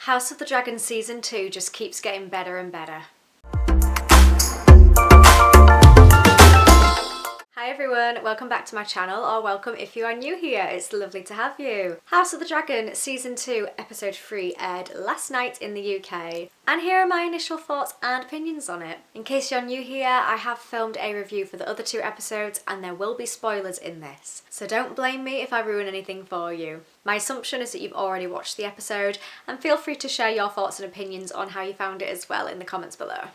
House of the Dragon Season 2 just keeps getting better and better. Hi everyone, welcome back to my channel, or welcome if you are new here, it's lovely to have you. House of the Dragon Season 2 Episode 3 aired last night in the UK, and here are my initial thoughts and opinions on it. In case you're new here, I have filmed a review for the other two episodes and there will be spoilers in this, so don't blame me if I ruin anything for you. My assumption is that you've already watched the episode, and feel free to share your thoughts and opinions on how you found it as well in the comments below.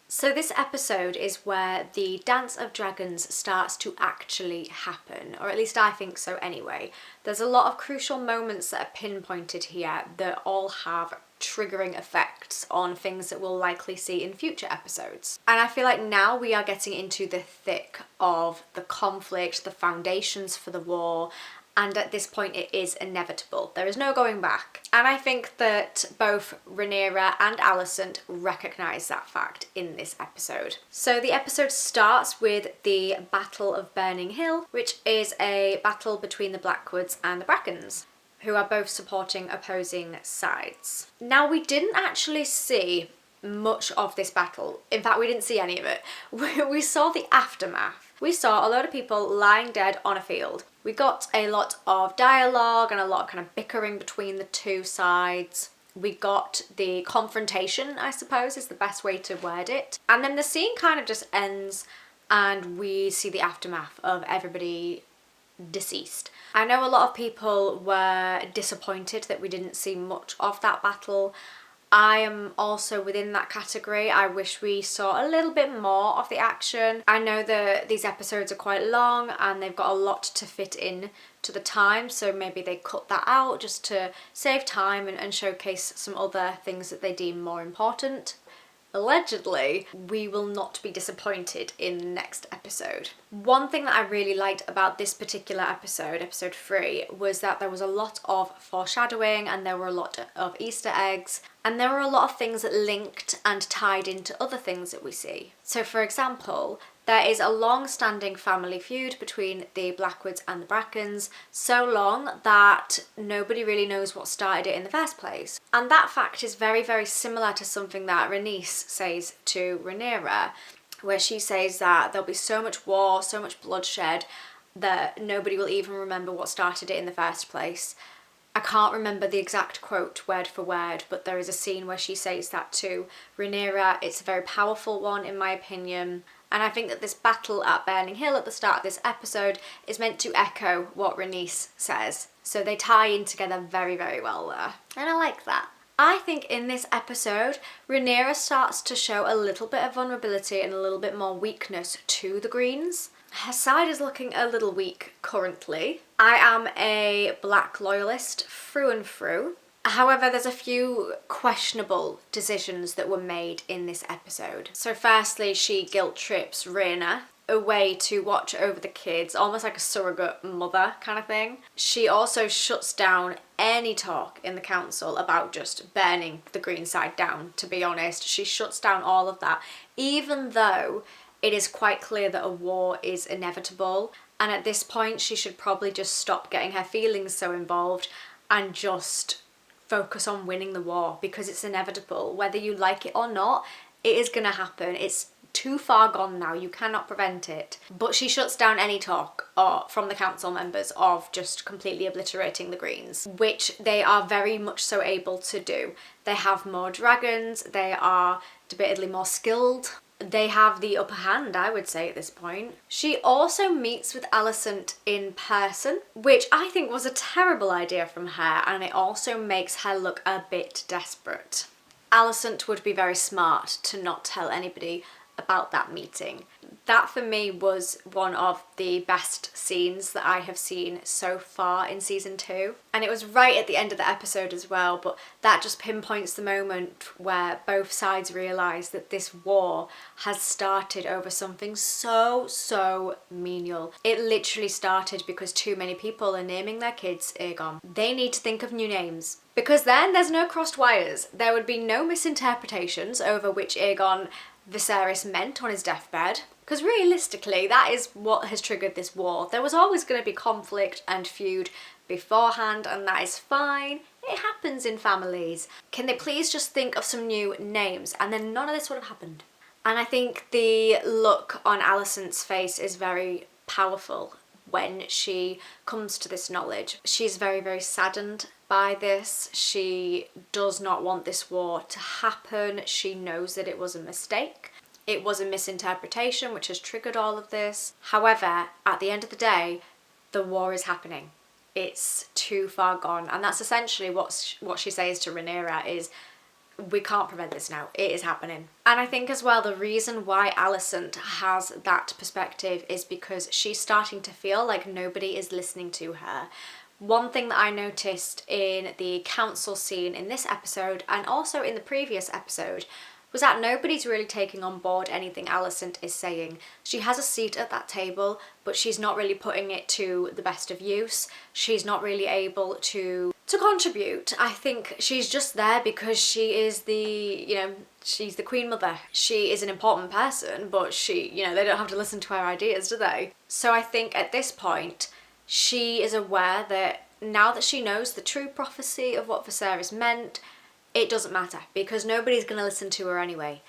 So this episode is where the Dance of Dragons starts to actually happen, or at least I think so anyway. There's a lot of crucial moments that are pinpointed here that all have triggering effects on things that we'll likely see in future episodes. And I feel like now we are getting into the thick of the conflict, the foundations for the war, and at this point it is inevitable. There is no going back. And I think that both Rhaenyra and Alicent recognise that fact in this episode. So the episode starts with the Battle of Burning Hill, which is a battle between the Blackwoods and the Brackens, who are both supporting opposing sides. Now, we didn't actually see much of this battle. In fact, we didn't see any of it. We saw the aftermath. We saw a load of people lying dead on a field. We got a lot of dialogue and a lot of kind of bickering between the two sides. We got the confrontation, I suppose is the best way to word it. And then the scene kind of just ends and we see the aftermath of everybody deceased. I know a lot of people were disappointed that we didn't see much of that battle. I am also within that category. I wish we saw a little bit more of the action. I know that these episodes are quite long and they've got a lot to fit in to the time, so maybe they cut that out just to save time and showcase some other things that they deem more important. Allegedly, we will not be disappointed in the next episode. One thing that I really liked about this particular episode, episode 3, was that there was a lot of foreshadowing and there were a lot of Easter eggs, and there were a lot of things that linked and tied into other things that we see. So for example, there is a long-standing family feud between the Blackwoods and the Brackens, so long that nobody really knows what started it in the first place. And that fact is very, very similar to something that Rhaenys says to Rhaenyra, where she says that there'll be so much war, so much bloodshed, that nobody will even remember what started it in the first place. I can't remember the exact quote word for word, but there is a scene where she says that to Rhaenyra. It's a very powerful one in my opinion. And I think that this battle at Burning Hill at the start of this episode is meant to echo what Rhaenys says. So they tie in together very, very well there. And I like that. I think in this episode, Rhaenyra starts to show a little bit of vulnerability and a little bit more weakness to the Greens. Her side is looking a little weak currently. I am a Black loyalist through and through. However, there's a few questionable decisions that were made in this episode. So firstly, she guilt trips Rhaenyra away to watch over the kids, almost like a surrogate mother kind of thing. She also shuts down any talk in the council about just burning the Green side down, to be honest. She shuts down all of that, even though it is quite clear that a war is inevitable. And at this point, she should probably just stop getting her feelings so involved and just focus on winning the war, because it's inevitable. Whether you like it or not, it is gonna happen. It's too far gone now, you cannot prevent it. But she shuts down any talk from the council members of just completely obliterating the Greens, which they are very much so able to do. They have more dragons, they are debatedly more skilled. They have the upper hand, I would say, at this point. She also meets with Alicent in person, which I think was a terrible idea from her, and it also makes her look a bit desperate. Alicent would be very smart to not tell anybody about that meeting. That for me was one of the best scenes that I have seen so far in season 2. And it was right at the end of the episode as well, but that just pinpoints the moment where both sides realise that this war has started over something so menial. It literally started because too many people are naming their kids Aegon. They need to think of new names, because then there's no crossed wires. There would be no misinterpretations over which Aegon Viserys meant on his deathbed, because realistically that is what has triggered this war. There was always going to be conflict and feud beforehand, and that is fine. It happens in families. Can they please just think of some new names? And then none of this would have happened. And I think the look on Alicent's face is very powerful when she comes to this knowledge. She's very, very saddened by this. She does not want this war to happen. She knows that it was a mistake. It was a misinterpretation which has triggered all of this. However, at the end of the day, the war is happening. It's too far gone. And that's essentially what she says to Rhaenyra is, we can't prevent this now. It is happening. And I think as well, the reason why Alicent has that perspective is because she's starting to feel like nobody is listening to her. One thing that I noticed in the council scene in this episode and also in the previous episode was that nobody's really taking on board anything Alicent is saying. She has a seat at that table, but she's not really putting it to the best of use. She's not really able to contribute. I think she's just there because she is she's the Queen Mother. She is an important person, but they don't have to listen to her ideas, do they? So I think at this point, she is aware that now that she knows the true prophecy of what Viserys meant, it doesn't matter because nobody's going to listen to her anyway.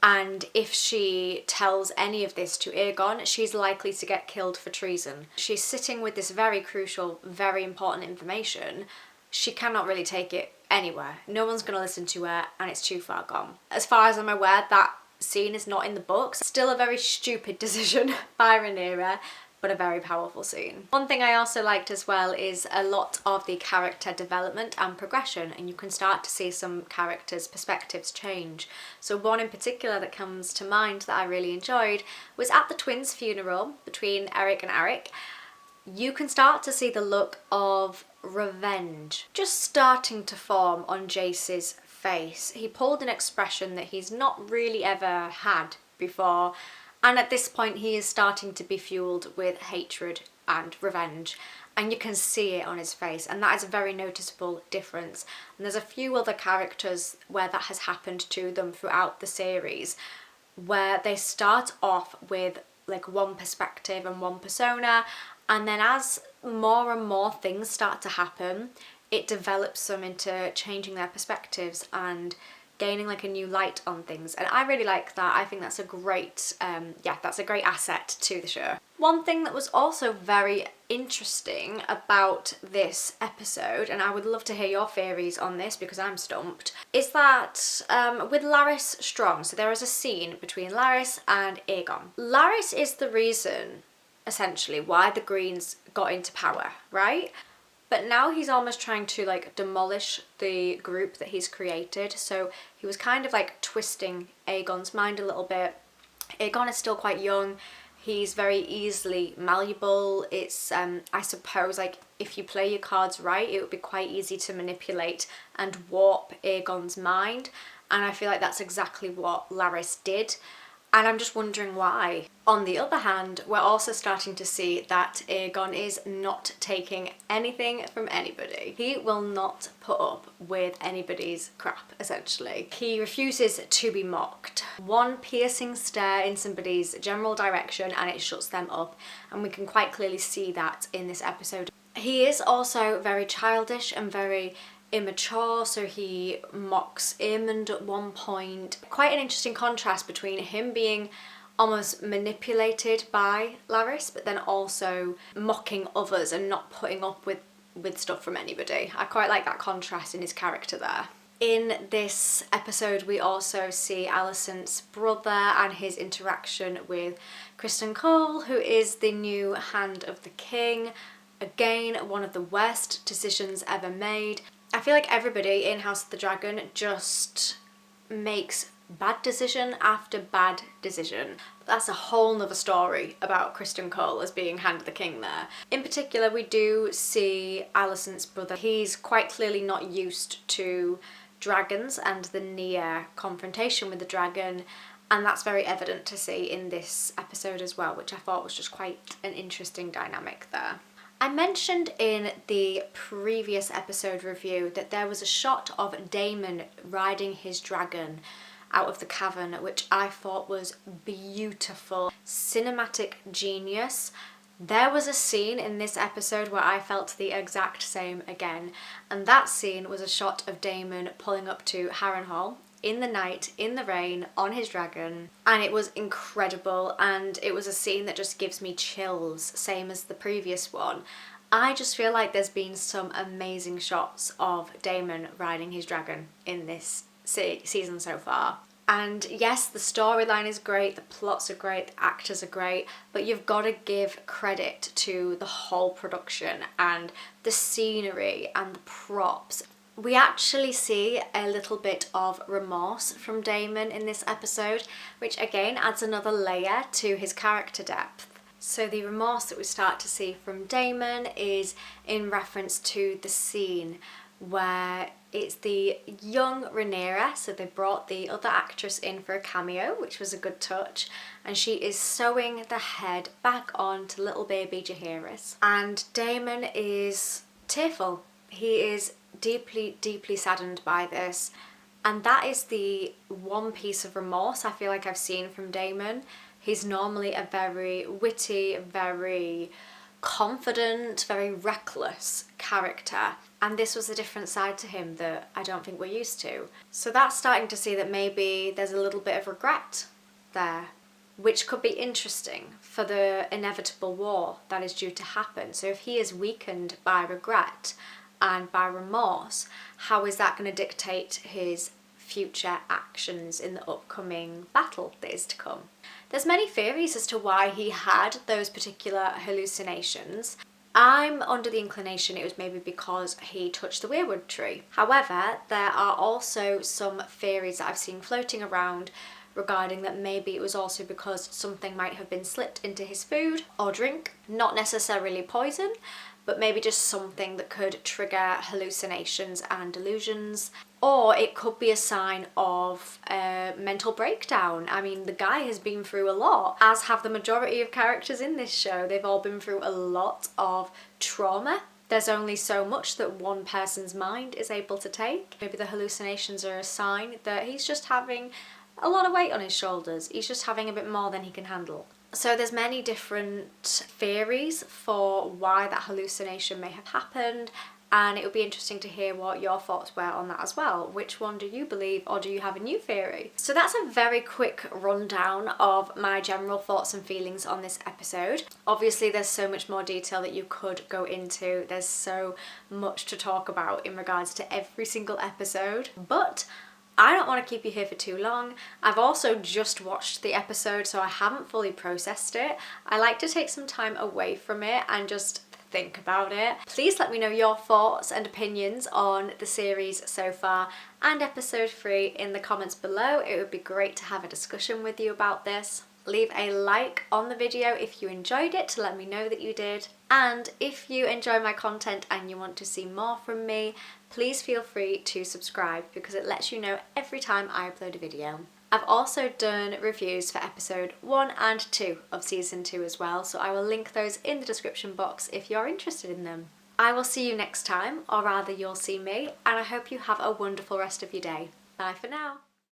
And if she tells any of this to Aegon, she's likely to get killed for treason. She's sitting with this very crucial, very important information. She cannot really take it anywhere. No one's going to listen to her and it's too far gone. As far as I'm aware, that scene is not in the books. Still a very stupid decision by Rhaenyra, but a very powerful scene. One thing I also liked as well is a lot of the character development and progression, and you can start to see some characters' perspectives change. So one in particular that comes to mind that I really enjoyed was at the twins' funeral between Eric and Eric. You can start to see the look of revenge just starting to form on Jace's face. He pulled an expression that he's not really ever had before, and at this point he is starting to be fueled with hatred and revenge, and you can see it on his face, and that is a very noticeable difference. And there's a few other characters where that has happened to them throughout the series, where they start off with like one perspective and one persona, and then as more and more things start to happen, it develops them into changing their perspectives and gaining like a new light on things. And I really like that. I think that's a great, that's a great asset to the show. One thing that was also very interesting about this episode, and I would love to hear your theories on this because I'm stumped, is that with Larys Strong, so there is a scene between Larys and Aegon. Larys is the reason, essentially, why the Greens got into power, right? But now he's almost trying to like demolish the group that he's created. So he was kind of like twisting Aegon's mind a little bit. Aegon is still quite young. He's very easily malleable. It's, I suppose, like if you play your cards right, it would be quite easy to manipulate and warp Aegon's mind. And I feel like that's exactly what Larys did. And I'm just wondering why. On the other hand, we're also starting to see that Aegon is not taking anything from anybody. He will not put up with anybody's crap, essentially. He refuses to be mocked. One piercing stare in somebody's general direction and it shuts them up. And we can quite clearly see that in this episode. He is also very childish and very immature, so he mocks Aemond at one point. Quite an interesting contrast between him being almost manipulated by Larys, but then also mocking others and not putting up with stuff from anybody. I quite like that contrast in his character there. In this episode, we also see Alicent's brother and his interaction with Criston Cole, who is the new Hand of the King. Again, one of the worst decisions ever made. I feel like everybody in House of the Dragon just makes bad decision after bad decision. That's a whole nother story about Criston Cole as being Hand of the King there. In particular, we do see Alicent's brother. He's quite clearly not used to dragons and the near confrontation with the dragon, and that's very evident to see in this episode as well, which I thought was just quite an interesting dynamic there. I mentioned in the previous episode review that there was a shot of Damon riding his dragon out of the cavern, which I thought was beautiful. Cinematic genius. There was a scene in this episode where I felt the exact same again, and that scene was a shot of Damon pulling up to Harrenhal in the night, in the rain, on his dragon, and it was incredible, and it was a scene that just gives me chills, same as the previous one. I just feel like there's been some amazing shots of Damon riding his dragon in this season so far. And yes, the storyline is great, the plots are great, the actors are great, but you've got to give credit to the whole production and the scenery and the props. We actually see a little bit of remorse from Damon in this episode, which again adds another layer to his character depth. So the remorse that we start to see from Damon is in reference to the scene where it's the young Rhaenyra, so they brought the other actress in for a cameo, which was a good touch, and she is sewing the head back on to little baby Jaehaerys. And Damon is tearful. He is deeply, deeply saddened by this, and that is the one piece of remorse I feel like I've seen from Damon. He's normally a very witty, very confident, very reckless character, and this was a different side to him that I don't think we're used to. So that's starting to see that maybe there's a little bit of regret there, which could be interesting for the inevitable war that is due to happen. So if he is weakened by regret and by remorse, how is that going to dictate his future actions in the upcoming battle that is to come? There's many theories as to why he had those particular hallucinations. I'm under the inclination it was maybe because he touched the weirwood tree. However, there are also some theories that I've seen floating around regarding that maybe it was also because something might have been slipped into his food or drink, not necessarily poison, but maybe just something that could trigger hallucinations and delusions. Or it could be a sign of a mental breakdown. I mean, the guy has been through a lot, as have the majority of characters in this show. They've all been through a lot of trauma. There's only so much that one person's mind is able to take. Maybe the hallucinations are a sign that he's just having a lot of weight on his shoulders. He's just having a bit more than he can handle. So there's many different theories for why that hallucination may have happened, and it would be interesting to hear what your thoughts were on that as well. Which one do you believe, or do you have a new theory? So that's a very quick rundown of my general thoughts and feelings on this episode. Obviously there's so much more detail that you could go into. There's so much to talk about in regards to every single episode, but I don't want to keep you here for too long. I've also just watched the episode, so I haven't fully processed it. I like to take some time away from it and just think about it. Please let me know your thoughts and opinions on the series so far and episode 3 in the comments below. It would be great to have a discussion with you about this. Leave a like on the video if you enjoyed it to let me know that you did. And if you enjoy my content and you want to see more from me, please feel free to subscribe because it lets you know every time I upload a video. I've also done reviews for episode 1 and 2 of season 2 as well, so I will link those in the description box if you're interested in them. I will see you next time, or rather you'll see me, and I hope you have a wonderful rest of your day. Bye for now.